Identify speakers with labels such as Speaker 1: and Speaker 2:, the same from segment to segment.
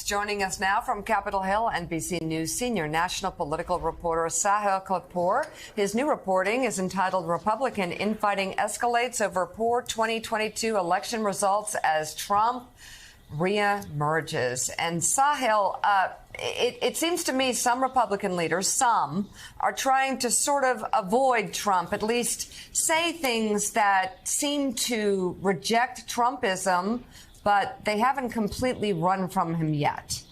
Speaker 1: Joining us now from Capitol Hill, NBC News senior national political reporter Sahil Kapoor. His new reporting is entitled Republican Infighting Escalates Over Poor 2022 Election Results as Trump Reemerges. And Sahil, it seems to me some Republican leaders, are trying to sort of avoid Trump, at least say things that seem to reject Trumpism, but they haven't completely run from him yet.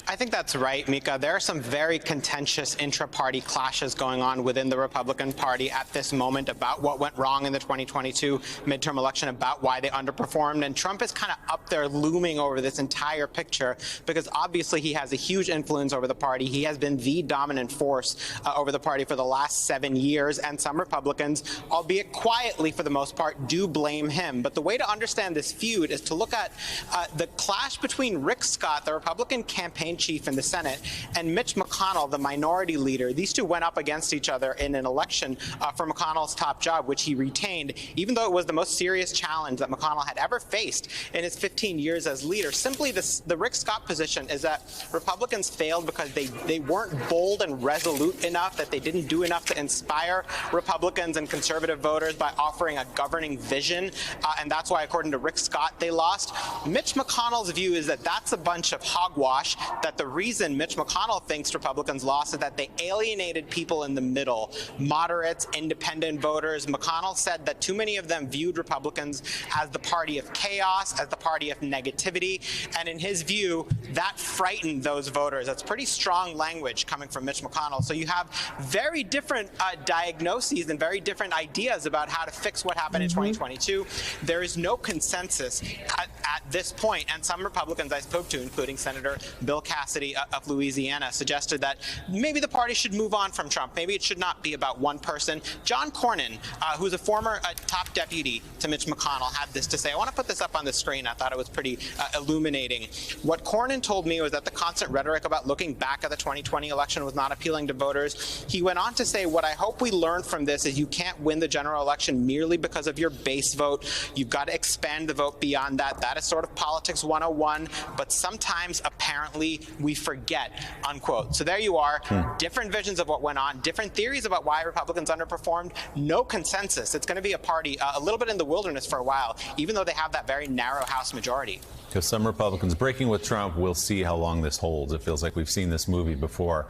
Speaker 2: I think that's right, Mika. There are some very contentious intra-party clashes going on within the Republican Party at this moment about what went wrong in the 2022 midterm election, about why they underperformed. And Trump is kind of up there looming over this entire picture because obviously he has a huge influence over the party. He has been the dominant force over the party for the last 7 years. And some Republicans, albeit quietly for the most part, do blame him. But the way to understand this feud is to look at the clash between Rick Scott, the Republican campaign chief in the Senate, and Mitch McConnell, the minority leader. These two went up against each other in an election for McConnell's top job, which he retained, even though it was the most serious challenge that McConnell had ever faced in his 15 years as leader. Simply, the Rick Scott position is that Republicans failed because they weren't bold and resolute enough, that they didn't do enough to inspire Republicans and conservative voters by offering a governing vision, and that's why, according to Rick Scott, they lost. Mitch McConnell's view is that that's a bunch of hogwash, that the reason Mitch McConnell thinks Republicans lost is that they alienated people in the middle, moderates, independent voters. McConnell said that too many of them viewed Republicans as the party of chaos, as the party of negativity, and in his view, that frightened those voters. That's pretty strong language coming from Mitch McConnell. So you have very different diagnoses and very different ideas about how to fix what happened in 2022. There is no consensus at this point, and some Republicans I spoke to, including Senator Bill Cassidy of Louisiana, suggested that maybe the party should move on from Trump. Maybe it should not be about one person. John Cornyn, who's a former top deputy to Mitch McConnell, had this to say. I want to put this up on the screen. I thought it was pretty illuminating. What Cornyn told me was that the constant rhetoric about looking back at the 2020 election was not appealing to voters. He went on to say, what I hope we learn from this is you can't win the general election merely because of your base vote. You've got to expand the vote beyond that. That is sort of politics 101, but sometimes apparently we forget, unquote. So there you are, different visions of what went on, different theories about why Republicans underperformed, no consensus. It's going to be a party a little bit in the wilderness for a while, even though they have that very narrow House majority.
Speaker 3: Because some Republicans breaking with Trump, we'll see how long this holds. It feels like we've seen this movie before.